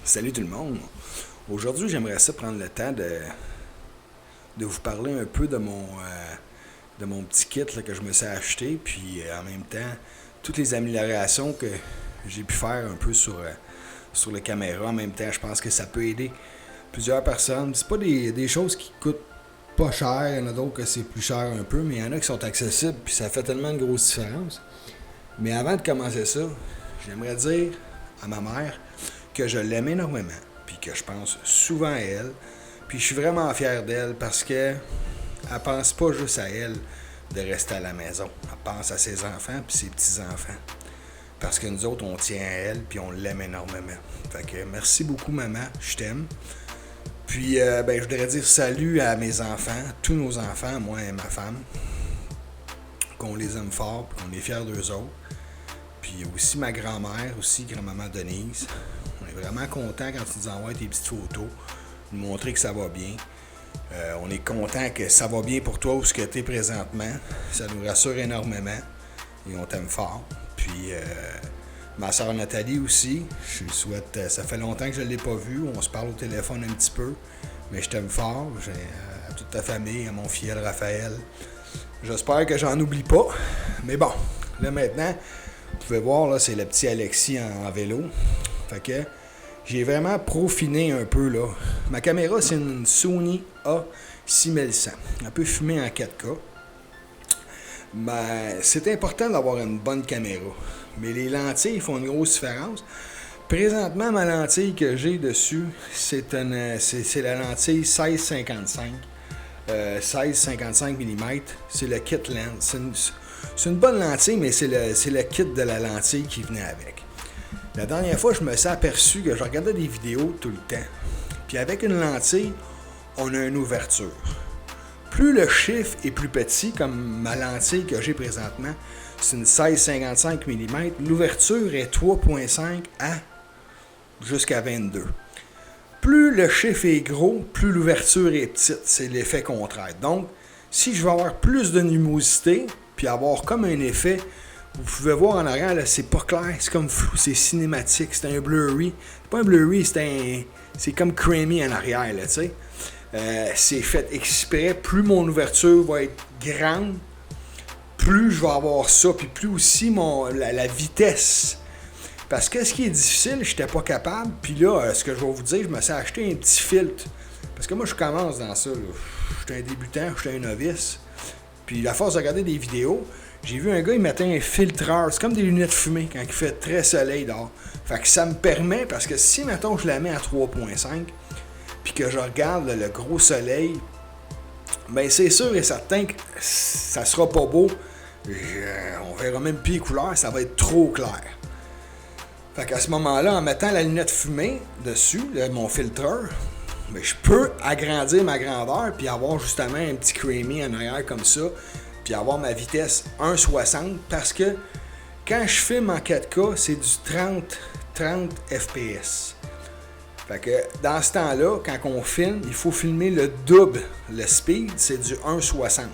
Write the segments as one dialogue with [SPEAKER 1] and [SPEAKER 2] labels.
[SPEAKER 1] Salut tout le monde. Aujourd'hui, j'aimerais ça prendre le temps de vous parler un peu de mon petit kit là, que je me suis acheté, puis en même temps, toutes les améliorations que j'ai pu faire un peu sur les caméras. En même temps, je pense que ça peut aider plusieurs personnes. C'est pas des choses qui coûtent pas cher, il y en a d'autres que c'est plus cher un peu, mais il y en a qui sont accessibles, puis ça fait tellement une grosse différence. Mais avant de commencer ça, j'aimerais dire à ma mère que je l'aime énormément, puis que je pense souvent à elle, puis je suis vraiment fier d'elle parce que elle pense pas juste à elle de rester à la maison. Elle pense à ses enfants puis ses petits-enfants. Parce que nous autres, on tient à elle puis on l'aime énormément. Fait que merci beaucoup, maman, je t'aime. Puis, je voudrais dire salut à mes enfants, tous nos enfants, moi et ma femme, qu'on les aime fort, puis qu'on est fiers d'eux autres. Puis aussi ma grand-mère, aussi grand-maman Denise. On est vraiment content quand tu nous envoies tes petites photos, nous montrer que ça va bien. On est content que ça va bien pour toi où ce que tu es présentement. Ça nous rassure énormément et on t'aime fort. Puis ma soeur Nathalie aussi, je lui souhaite, ça fait longtemps que je ne l'ai pas vue, on se parle au téléphone un petit peu, mais je t'aime fort. À toute ta famille, à mon filleul Raphaël. J'espère que j'en oublie pas. Mais bon, là maintenant, vous pouvez voir, là, c'est le petit Alexis en vélo. Fait que j'ai vraiment peaufiné un peu, là. Ma caméra, c'est une Sony A6100. Elle peut filmer en 4K. Mais c'est important d'avoir une bonne caméra. Mais les lentilles font une grosse différence. Présentement, ma lentille que j'ai dessus, c'est la lentille 16-55. 16-55 mm. C'est le kit lens. C'est une bonne lentille, mais c'est le kit de la lentille qui venait avec. La dernière fois, je me suis aperçu que je regardais des vidéos tout le temps. Puis avec une lentille, on a une ouverture. Plus le chiffre est plus petit, comme ma lentille que j'ai présentement, c'est une 16-55 mm, l'ouverture est 3.5 à jusqu'à 22. Plus le chiffre est gros, plus l'ouverture est petite. C'est l'effet contraire. Donc, si je veux avoir plus de luminosité, puis avoir comme un effet, vous pouvez voir en arrière, là, c'est pas clair, c'est comme flou, c'est cinématique, c'est un blurry. C'est pas un blurry, c'est comme creamy en arrière, là, tu sais. C'est fait exprès. Plus mon ouverture va être grande, plus je vais avoir ça, puis plus aussi la vitesse. Parce que ce qui est difficile, je n'étais pas capable. Puis là, ce que je vais vous dire, je me suis acheté un petit filtre. Parce que moi, je commence dans ça. Je suis un débutant, je suis un novice. Puis à force de regarder des vidéos, j'ai vu un gars, il mettait un filtreur. C'est comme des lunettes fumées quand il fait très soleil dehors. Fait que ça me permet, parce que si, mettons, je la mets à 3.5, puis que je regarde le gros soleil, ben c'est sûr et certain que ça sera pas beau. On verra même plus les couleurs, ça va être trop clair. Fait qu'à ce moment-là, en mettant la lunette fumée dessus, mon filtreur, ben, je peux agrandir ma grandeur puis avoir justement un petit creamy en arrière comme ça, puis avoir ma vitesse 1.60 parce que quand je filme en 4K, c'est du 30 FPS. Fait que dans ce temps-là, quand on filme, il faut filmer le double. Le speed, c'est du 1.60.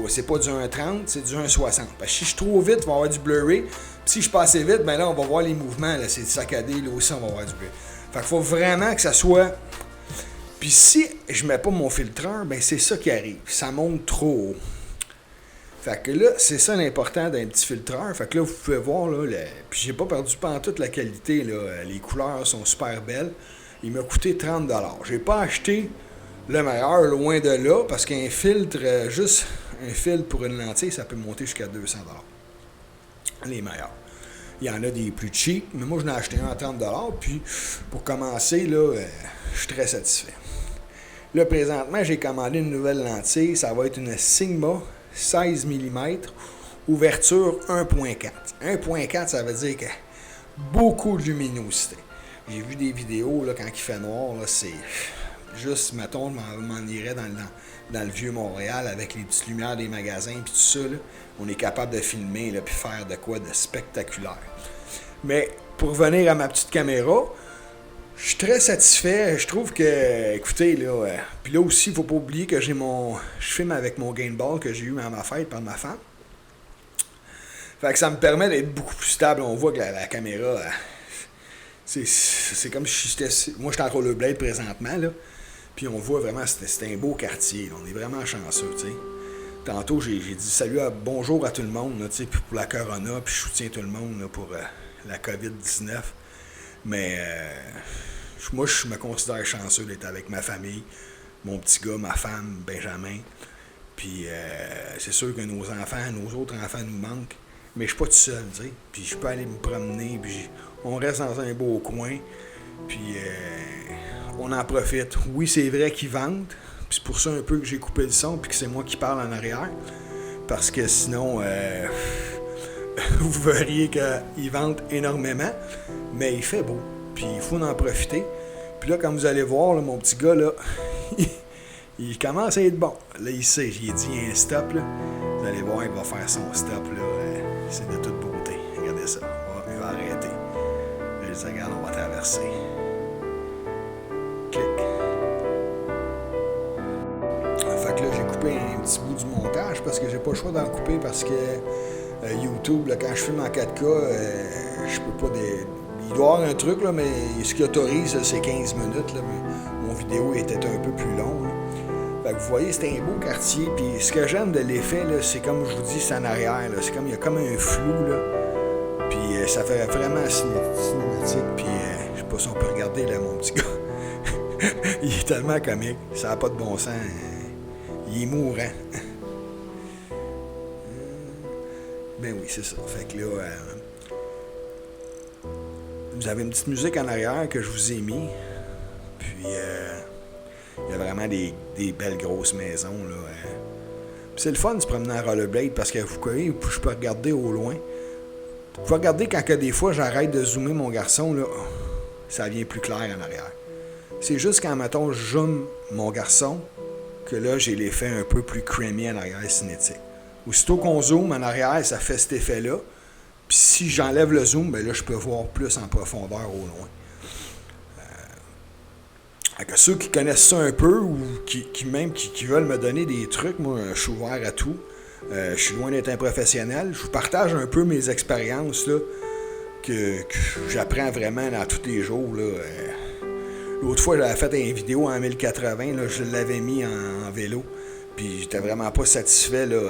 [SPEAKER 1] C'est pas du 1.30, c'est du 1.60. Parce que si je suis trop vite, il va y avoir du blurry. Puis si je passe vite, ben là, on va voir les mouvements. Là, c'est saccadé, là aussi, on va voir du blurry. Fait qu'il faut vraiment que ça soit... Puis si je mets pas mon filtreur, ben c'est ça qui arrive. Ça monte trop haut. Fait que là, c'est ça l'important d'un petit filtreur. Fait que là, vous pouvez voir, là, puis j'ai pas perdu pantoute la qualité, là. Les couleurs sont super belles. Il m'a coûté 30$. J'ai pas acheté le meilleur, loin de là, parce qu'un filtre, juste un filtre pour une lentille, ça peut monter jusqu'à 200$. Les meilleurs. Il y en a des plus cheap, mais moi, je n'ai acheté un à 30$. Puis, pour commencer, là, je suis très satisfait. Là, présentement, j'ai commandé une nouvelle lentille. Ça va être une Sigma 16 mm, ouverture 1.4. 1.4, ça veut dire que beaucoup de luminosité. J'ai vu des vidéos, là, quand il fait noir, là, c'est juste, mettons, je m'en irais dans le vieux Montréal avec les petites lumières des magasins et tout ça. Là, on est capable de filmer et faire de quoi de spectaculaire. Mais pour revenir à ma petite caméra, je suis très satisfait. Je trouve que, écoutez, là, puis là aussi, il ne faut pas oublier que je filme avec mon Game Ball que j'ai eu à ma fête par ma femme. Fait que ça me permet d'être beaucoup plus stable. On voit que la caméra, C'est comme si j'étais... Moi, j'étais en rollerblade présentement, là. Puis on voit vraiment, c'est un beau quartier. Là. On est vraiment chanceux, tu sais. Tantôt, j'ai dit salut, bonjour à tout le monde, là, tu sais, puis pour la corona, puis je soutiens tout le monde là, pour la COVID-19. Mais moi, je me considère chanceux d'être avec ma famille, mon petit gars, ma femme, Benjamin. Puis c'est sûr que nos autres enfants nous manquent. Mais je suis pas tout seul, tu sais. Puis je peux aller me promener, puis on reste dans un beau coin. Puis on en profite. Oui, c'est vrai qu'ils vendent. Puis c'est pour ça un peu que j'ai coupé le son, puis que c'est moi qui parle en arrière. Parce que sinon, vous verriez qu'ils vendent énormément. Mais il fait beau. Puis il faut en profiter. Puis là, comme vous allez voir, là, mon petit gars, là, il commence à être bon. Là, il sait, j'ai dit un stop, là. Vous allez voir, il va faire son stop, là. C'est de toute beauté. Regardez ça. Il va arrêter. Là, je dis, regarde, on va traverser. Clic. Fait que là, j'ai coupé un petit bout du montage parce que j'ai pas le choix d'en couper parce que YouTube, là, quand je filme en 4K, je peux pas... Il doit y avoir un truc, là, mais ce qui autorise, c'est 15 minutes. Là, mais mon vidéo était un peu plus long. Là. Fait que vous voyez, c'est un beau quartier. Puis ce que j'aime de l'effet, là, c'est comme je vous dis, c'est en arrière. Là. C'est comme, il y a comme un flou. Là. Puis ça fait vraiment cinématique. Puis je sais pas si on peut regarder là, mon petit gars. Il est tellement comique. Ça n'a pas de bon sens. Il est mourant. Ben oui, c'est ça. Fait que là, vous avez une petite musique en arrière que je vous ai mis. Puis, il y a vraiment des belles grosses maisons, là. Puis c'est le fun de se promener en rollerblade parce que vous voyez, je peux regarder au loin. Vous pouvez regarder quand que des fois j'arrête de zoomer mon garçon, là, ça devient plus clair en arrière. C'est juste quand, mettons, je zoome mon garçon que là, j'ai l'effet un peu plus creamy en arrière cinétique. Aussitôt qu'on zoome en arrière, ça fait cet effet-là. Puis si j'enlève le zoom, ben là, je peux voir plus en profondeur au loin. Que ceux qui connaissent ça un peu ou qui veulent me donner des trucs, moi, je suis ouvert à tout. Je suis loin d'être un professionnel. Je vous partage un peu mes expériences là, que j'apprends vraiment dans tous les jours. Là. L'autre fois, j'avais fait une vidéo en 1080, là, je l'avais mis en vélo. Puis j'étais vraiment pas satisfait là,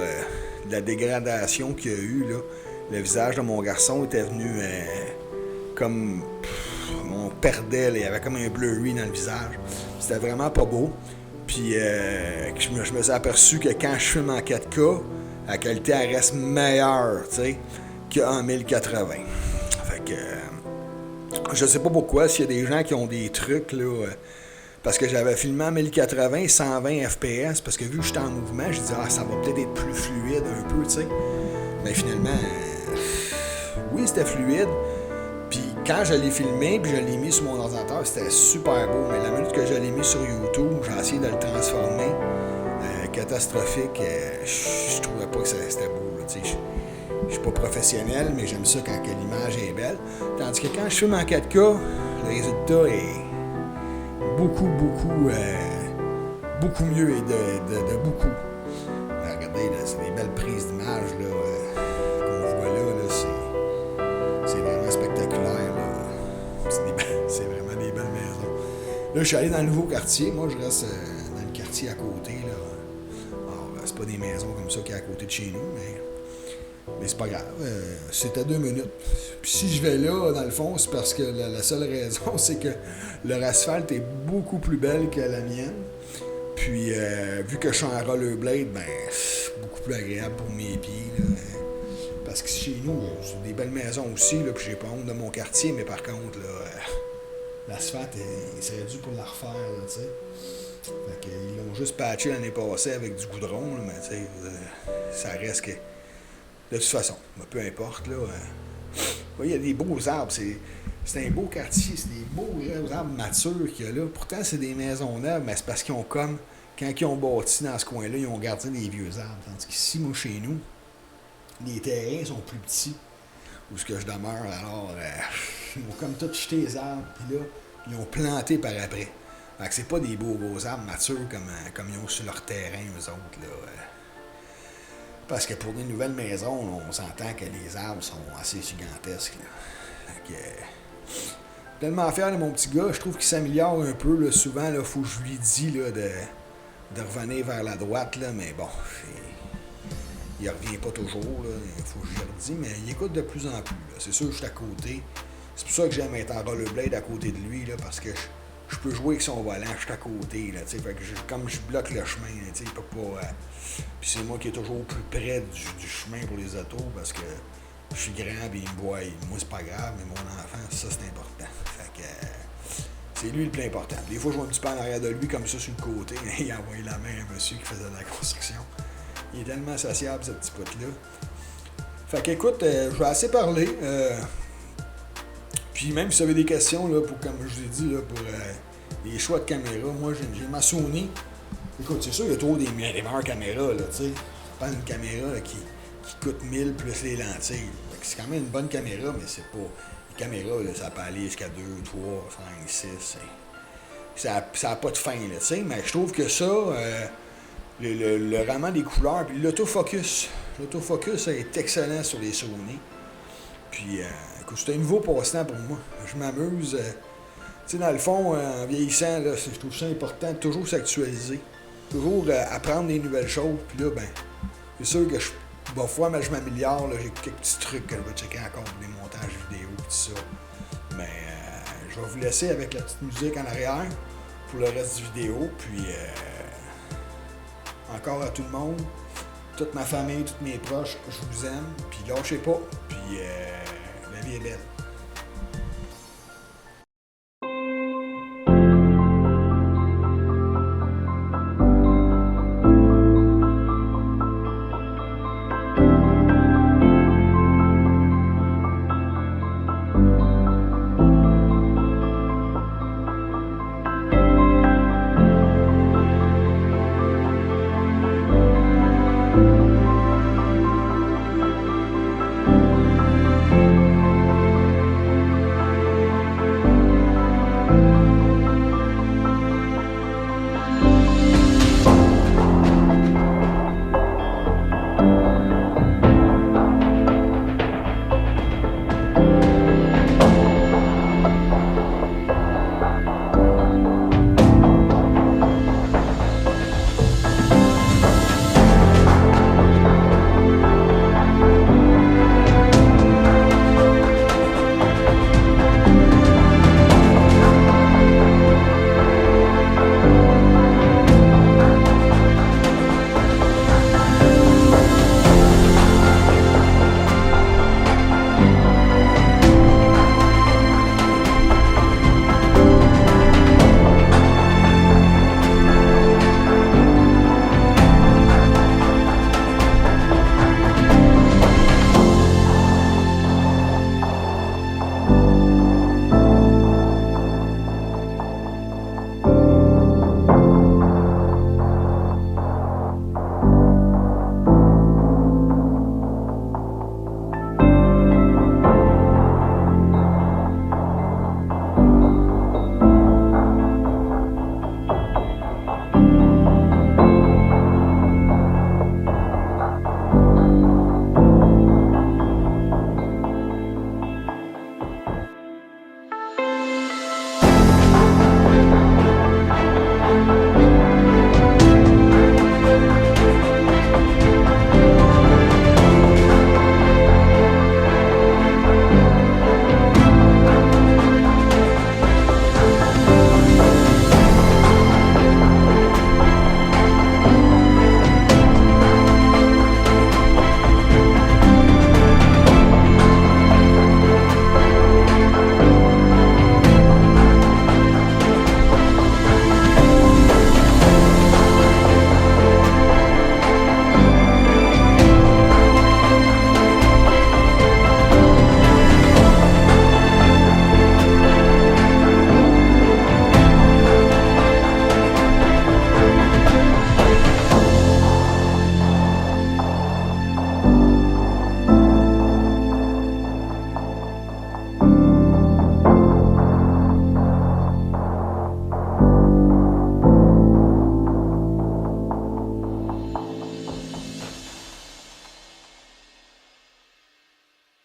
[SPEAKER 1] de la dégradation qu'il y a eu. Là. Le visage de mon garçon était venu comme... on perdait, là, il y avait comme un blurry dans le visage. C'était vraiment pas beau. Puis je me suis aperçu que quand je filme en 4K, la qualité elle reste meilleure, tu sais, qu'en 1080. Fait que... je sais pas pourquoi, s'il y a des gens qui ont des trucs, là... parce que j'avais filmé en 1080, 120 FPS, parce que vu que j'étais en mouvement, je disais, ça va peut-être être plus fluide un peu, tu sais. Mais finalement... oui, c'était fluide. Puis quand je l'ai filmé, puis je l'ai mis sur mon ordinateur, c'était super beau. Mais la minute que je l'ai mis sur YouTube, j'ai essayé de le transformer. Catastrophique. Je trouvais pas que c'était beau. Je suis pas professionnel, mais j'aime ça quand l'image est belle. Tandis que quand je filme en 4K, le résultat est beaucoup mieux et de beaucoup. Mais regardez, là, c'est des belles prises d'image qu'on voit là, c'est vraiment spectaculaire. Là. C'est vraiment des belles maisons. Là, je suis allé dans le nouveau quartier. Moi, je reste dans le quartier à côté. Là. Alors, c'est pas des maisons comme ça qui est à côté de chez nous, mais c'est pas grave. C'est à 2 minutes. Puis si je vais là, dans le fond, c'est parce que la seule raison, c'est que leur asphalte est beaucoup plus belle que la mienne. Puis, vu que je suis en rollerblade, ben, c'est beaucoup plus agréable pour mes pieds. Là. Parce que chez nous, c'est des belles maisons aussi, là, puis j'ai pas honte de mon quartier, mais par contre, là, l'asphalte, il serait dû pour la refaire, là, tu sais. Fait qu'ils l'ont juste patché l'année passée avec du goudron, là, mais tu sais, ça reste que... De toute façon, peu importe, là. Il y a des beaux arbres, c'est un beau quartier, c'est des beaux arbres matures qu'il y a là. Pourtant, c'est des maisons neuves, mais c'est parce qu'ils ont comme... Quand ils ont bâti dans ce coin-là, ils ont gardé des vieux arbres. Tandis qu'ici, moi, chez nous, les terrains sont plus petits, où ce que je demeure, alors ils ont comme tout jeté les arbres, puis là, ils ont planté par après. Fait que c'est pas des beaux arbres matures comme ils ont sur leur terrain, eux autres, là. Parce que pour des nouvelles maisons, on s'entend que les arbres sont assez gigantesques, là. Fait que, tellement fier de mon petit gars. Je trouve qu'il s'améliore un peu. Là, souvent, il faut que je lui dise là, de revenir vers la droite. Là, mais bon, il revient pas toujours. Il faut que je lui redise. Mais il écoute de plus en plus. C'est sûr que je suis à côté. C'est pour ça que j'aime être en rollerblade à côté de lui. Là, parce que je peux jouer avec son volant. Je suis à côté. Là, fait que comme je bloque le chemin, là, il peut pas. Puis c'est moi qui est toujours plus près du chemin pour les autos. Parce que je suis grand et il me voit. Moi, c'est pas grave. Mais mon enfant, ça, c'est important. Fait que. C'est lui le plus important. Des fois, je vois un petit peu en arrière de lui, comme ça, sur le côté. Il a envoyé la main à un monsieur qui faisait de la construction. Il est tellement sociable, ce petit pote-là. Fait qu'écoute, je vais assez parler. Puis même si vous avez des questions, là, pour, comme je vous ai dit, là, pour les choix de caméra, moi, j'ai ma Sony. Écoute, c'est sûr, il y a toujours des meilleures caméras, là, tu sais. Pas une caméra là, qui coûte 1000 plus les lentilles. C'est quand même une bonne caméra, mais c'est pas... caméra, là, ça peut aller jusqu'à 2, 3, 5, 6. Ça n'a pas de fin, là, tu sais. Mais je trouve que ça, le rendement des couleurs, puis l'autofocus est excellent sur les Sony. Puis, écoute, c'est un nouveau passe-temps pour moi. Je m'amuse. Tu sais, dans le fond, en vieillissant, là, je trouve ça important de toujours s'actualiser. Toujours apprendre des nouvelles choses. Puis là, ben, c'est sûr que parfois, je m'améliore. J'ai quelques petits trucs que je vais checker encore pour des montages vidéo et tout ça. Mais je vais vous laisser avec la petite musique en arrière pour le reste du vidéo. Puis encore à tout le monde, toute ma famille, tous mes proches, je vous aime. Puis lâchez pas. Puis la vie est belle.